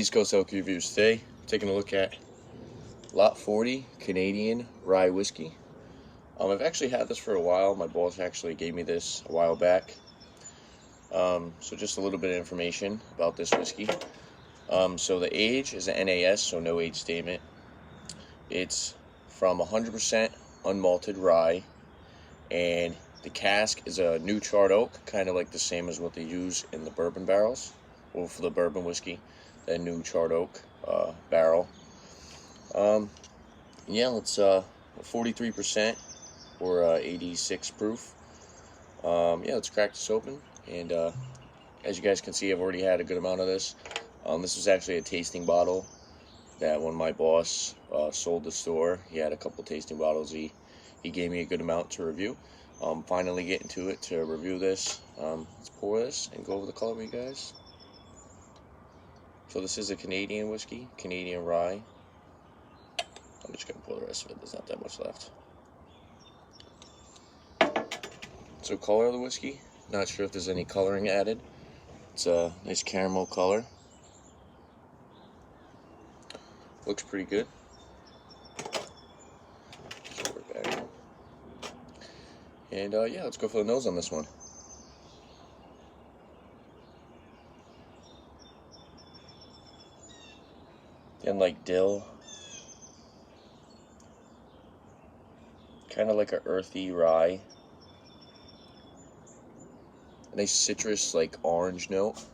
East Coast Elk Reviews. Today, taking a look at Lot 40 Canadian Rye Whiskey. I've actually had this for a while. My boss actually gave me this a while back. So just a little bit of information about this whiskey. So the age is an NAS, so no age statement. It's from 100% unmalted rye, and the cask is a new charred oak, kind of like the same as what they use in the bourbon barrels, or for the bourbon whiskey, that new charred oak barrel. Yeah, it's 43% or 86 proof. Yeah, let's crack this open, and as you guys can see, I've already had a good amount of this. This was actually a tasting bottle that when my boss sold the store, he had a couple tasting bottles. He gave me a good amount to review. Finally getting to it to review this. Let's pour this and go over the color with you guys. So this is a Canadian whiskey, Canadian rye. I'm just going to pour the rest of it. There's not that much left. So color of the whiskey, not sure if there's any coloring added. It's a nice caramel color. Looks pretty good. Just pour it back. And yeah, let's go for the nose on this one. And like dill. Kind of like an earthy rye. A nice citrus, like orange note.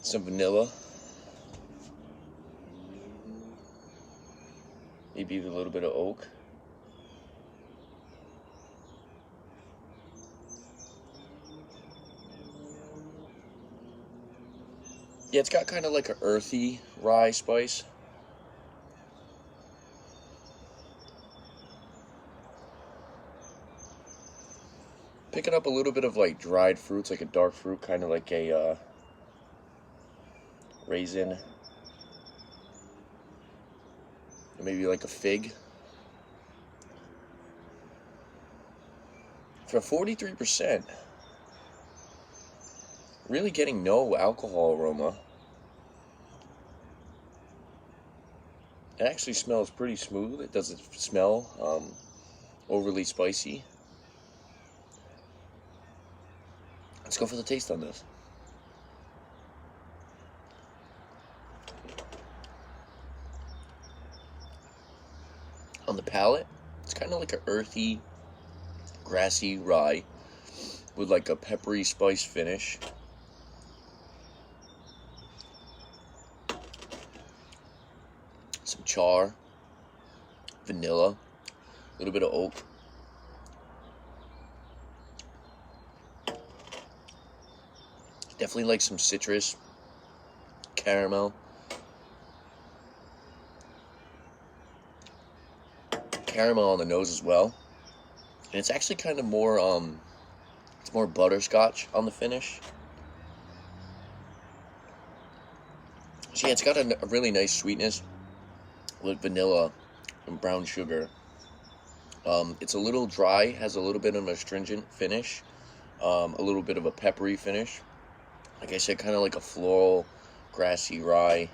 Some vanilla. Maybe even a little bit of oak. Yeah, it's got kind of like an earthy rye spice. Picking up a little bit of like dried fruits, like a dark fruit, kind of like a raisin. Maybe like a fig. For 43%, really getting no alcohol aroma. It actually smells pretty smooth. It doesn't smell overly spicy. Let's go for the taste on this. On the palate, it's kind of like an earthy, grassy rye with like a peppery spice finish. Some char, vanilla, a little bit of oak. Definitely like some citrus, caramel. Caramel on the nose as well. And it's actually kind of more, it's more butterscotch on the finish. So yeah, it's got a really nice sweetness with vanilla and brown sugar. It's a little dry, has a little bit of an astringent finish, a little bit of a peppery finish. Like I said, kind of like a floral, grassy rye.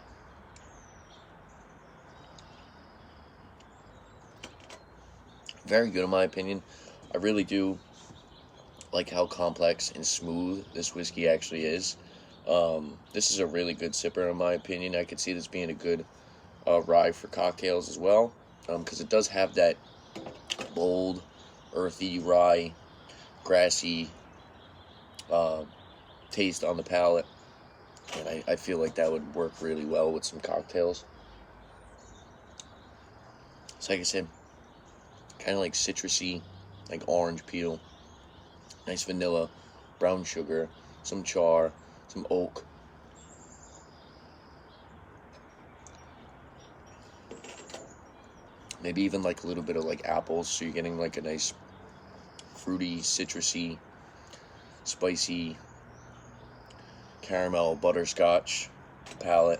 Very good in my opinion. I really do like how complex and smooth this whiskey actually is. This is a really good sipper in my opinion. I could see this being a good rye for cocktails as well, because it does have that bold, earthy rye, grassy taste on the palate, and I feel like that would work really well with some cocktails. So like I said, kind of like citrusy, like orange peel, nice vanilla, brown sugar, some char, some oak. Maybe even like a little bit of like apples, so you're getting like a nice fruity, citrusy, spicy, caramel, butterscotch palate.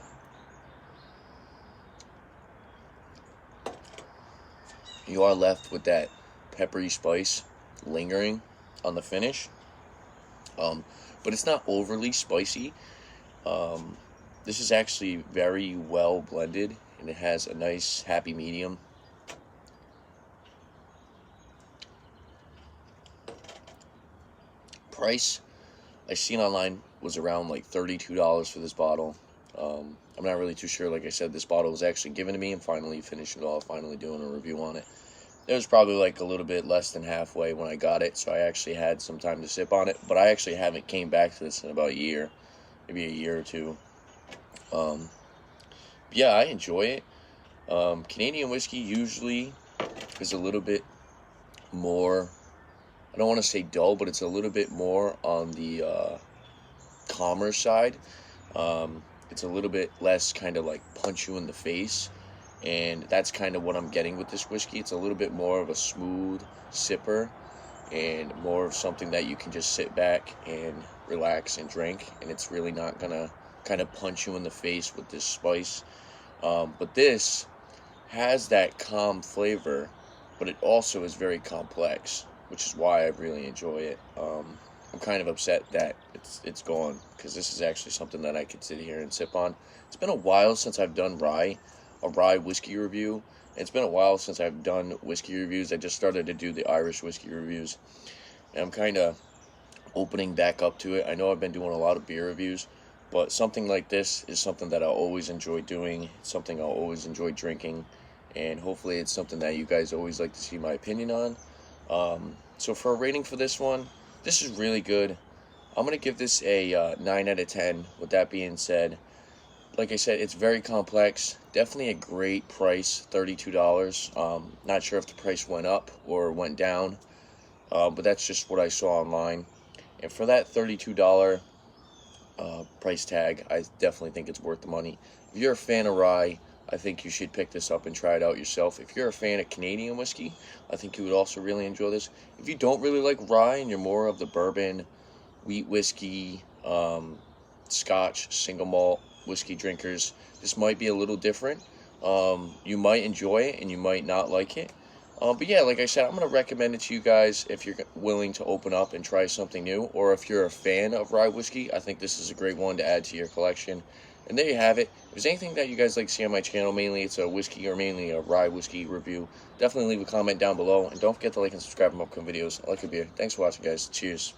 You are left with that peppery spice lingering on the finish. but it's not overly spicy. This is actually very well blended, and it has a nice happy medium. Price I seen online was around like $32 for this bottle. I'm not really too sure. Like I said, this bottle was actually given to me. I'm finally finishing it off, finally doing a review on it. It was probably like a little bit less than halfway when I got it, so I actually had some time to sip on it. But I actually haven't came back to this in about a year, maybe a year or two. Yeah, I enjoy it. Canadian whiskey usually is a little bit more, I don't want to say dull, but it's a little bit more on the calmer side. It's a little bit less kind of like punch you in the face, and that's kind of what I'm getting with this whiskey. It's a little bit more of a smooth sipper and more of something that you can just sit back and relax and drink, and it's really not gonna kind of punch you in the face with this spice. But this has that calm flavor, but it also is very complex, which is why I really enjoy it. I'm kind of upset that it's gone, because this is actually something that I could sit here and sip on. It's been a while since I've done a rye whiskey review. It's been a while since I've done whiskey reviews. I just started to do the Irish whiskey reviews, and I'm kind of opening back up to it. I know I've been doing a lot of beer reviews, but something like this is something that I'll always enjoy doing. It's something I'll always enjoy drinking, and hopefully it's something that you guys always like to see my opinion on. So for a rating for this one, this is really good. I'm going to give this a 9 out of 10. With that being said, like I said, it's very complex. Definitely a great price, $32. Not sure if the price went up or went down, but that's just what I saw online. And for that $32 price tag, I definitely think it's worth the money. If you're a fan of rye, I think you should pick this up and try it out yourself. If you're a fan of Canadian whiskey, I think you would also really enjoy this. If you don't really like rye and you're more of the bourbon, wheat whiskey, Scotch, single malt whiskey drinkers, this might be a little different. You might enjoy it and you might not like it. But yeah, like I said, I'm going to recommend it to you guys if you're willing to open up and try something new, or if you're a fan of rye whiskey. I think this is a great one to add to your collection. And there you have it. If there's anything that you guys like to see on my channel, mainly it's a whiskey or mainly a rye whiskey review, definitely leave a comment down below. And don't forget to like and subscribe for more upcoming videos. I like your beer. Thanks for watching, guys. Cheers.